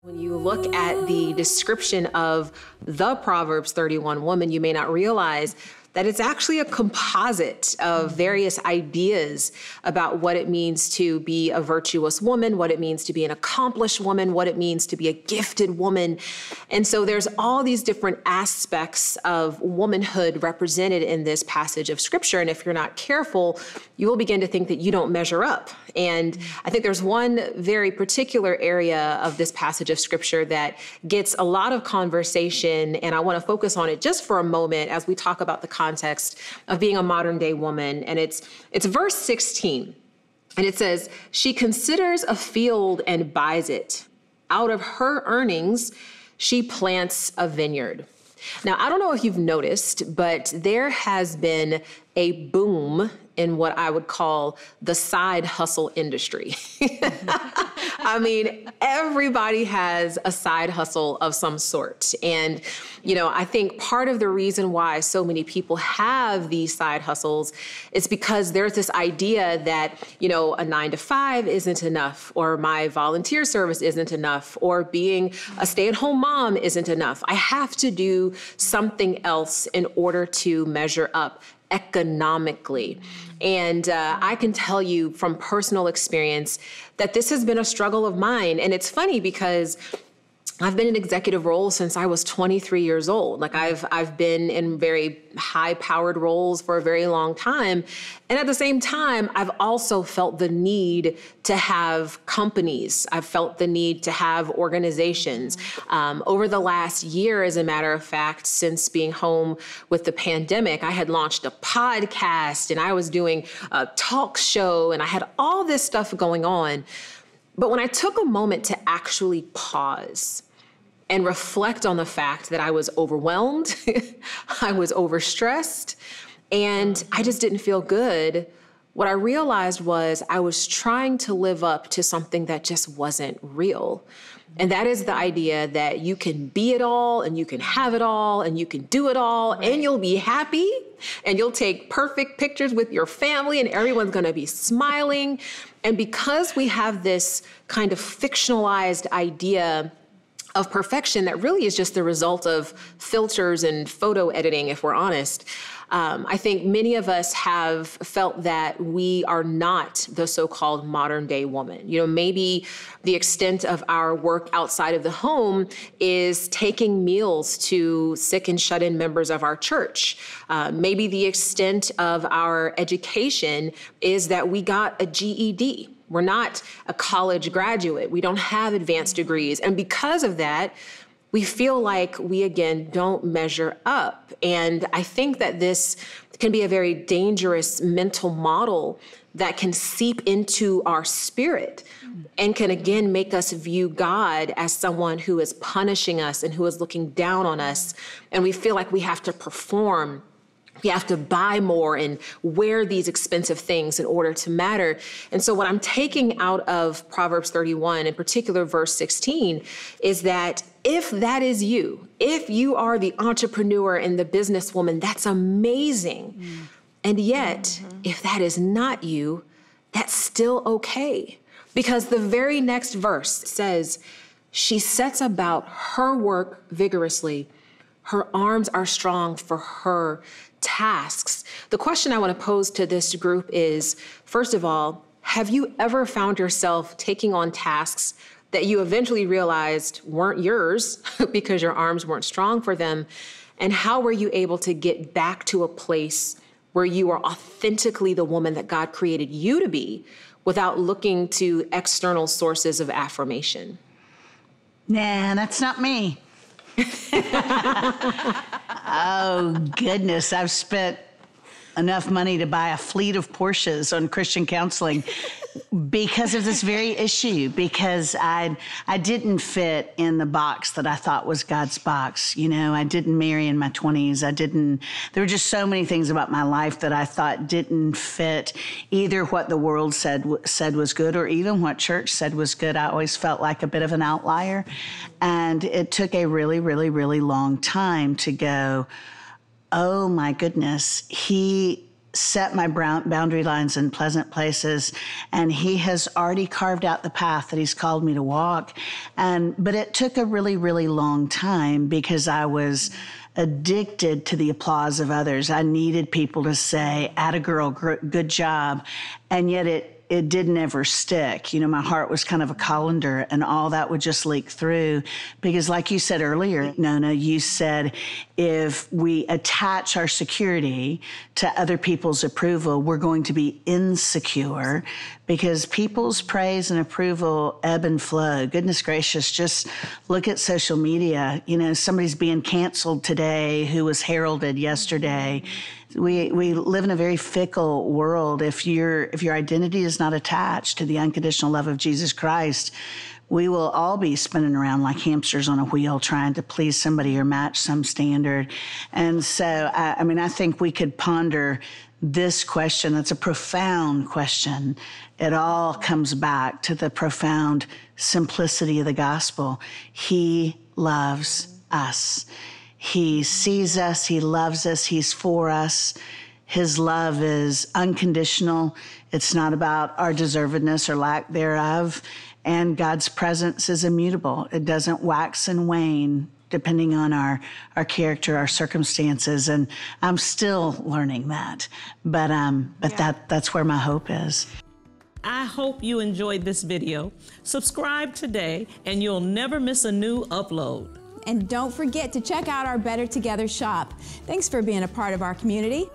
When you look at the description of the Proverbs 31 woman, you may not realize that it's actually a composite of various ideas about what it means to be a virtuous woman, what it means to be an accomplished woman, what it means to be a gifted woman. And so there's all these different aspects of womanhood represented in this passage of scripture. And if you're not careful, you will begin to think that you don't measure up. And I think there's one very particular area of this passage of scripture that gets a lot of conversation, and I want to focus on it just for a moment as we talk about the context of being a modern day woman. And it's verse 16, and it says, "She considers a field and buys it. Out of her earnings, she plants a vineyard." Now, I don't know if you've noticed, but there has been a boom in what I would call the side hustle industry. I mean, everybody has a side hustle of some sort. And, I think part of the reason why so many people have these side hustles is because there's this idea that, a 9-to-5 isn't enough, or my volunteer service isn't enough, or being a stay-at-home mom isn't enough. I have to do something else in order to measure up economically. And I can tell you from personal experience that this has been a struggle of mine. And it's funny because I've been in executive roles since I was 23 years old. Like I've been in very high-powered roles for a very long time. And at the same time, I've also felt the need to have companies. I've felt the need to have organizations. Over the last year, as a matter of fact, since being home with the pandemic, I had launched a podcast and I was doing a talk show and I had all this stuff going on. But when I took a moment to actually pause and reflect on the fact that I was overwhelmed, I was overstressed, and I just didn't feel good, what I realized was I was trying to live up to something that just wasn't real. And that is the idea that you can be it all and you can have it all and you can do it all and you'll be happy and you'll take perfect pictures with your family and everyone's going to be smiling. And because we have this kind of fictionalized idea of perfection that really is just the result of filters and photo editing, if we're honest, I think many of us have felt that we are not the so-called modern day woman. Maybe the extent of our work outside of the home is taking meals to sick and shut-in members of our church. Maybe the extent of our education is that we got a GED. We're not a college graduate. We don't have advanced degrees. And because of that, we feel like we, again, don't measure up. And I think that this can be a very dangerous mental model that can seep into our spirit and can, again, make us view God as someone who is punishing us and who is looking down on us. And we feel like we have to perform. We have to buy more and wear these expensive things in order to matter. And so what I'm taking out of Proverbs 31, in particular verse 16, is that if that is you, if you are the entrepreneur and the businesswoman, that's amazing. And yet, if that is not you, that's still okay. Because the very next verse says, "She sets about her work vigorously. Her arms are strong for her tasks." The question I want to pose to this group is, first of all, have you ever found yourself taking on tasks that you eventually realized weren't yours because your arms weren't strong for them? And how were you able to get back to a place where you are authentically the woman that God created you to be without looking to external sources of affirmation? Nah, that's not me. Oh, goodness. I've spent enough money to buy a fleet of Porsches on Christian counseling because of this very issue, because I didn't fit in the box that I thought was God's box. I didn't marry in my 20s. There were just so many things about my life that I thought didn't fit either what the world said was good or even what church said was good. I always felt like a bit of an outlier. And it took a really, really, really long time to go, oh my goodness, he set my boundary lines in pleasant places, and he has already carved out the path that he's called me to walk. But it took a really, really long time because I was addicted to the applause of others. I needed people to say, "Atta girl, good job," and yet it didn't ever stick. You know, my heart was kind of a colander, and all that would just leak through. Because like you said earlier, Nona, you said if we attach our security to other people's approval, we're going to be insecure, because people's praise and approval ebb and flow. Goodness gracious, just look at social media. You know, somebody's being canceled today who was heralded yesterday. We live in a very fickle world. If your identity is not attached to the unconditional love of Jesus Christ, we will all be spinning around like hamsters on a wheel trying to please somebody or match some standard. And so, I think we could ponder this question. It's a profound question. It all comes back to the profound simplicity of the gospel. He loves us. He sees us, he loves us, he's for us. His love is unconditional. It's not about our deservedness or lack thereof. And God's presence is immutable. It doesn't wax and wane depending on our character, our circumstances. And I'm still learning that. But that's where my hope is. I hope you enjoyed this video. Subscribe today and you'll never miss a new upload. And don't forget to check out our Better Together shop. Thanks for being a part of our community.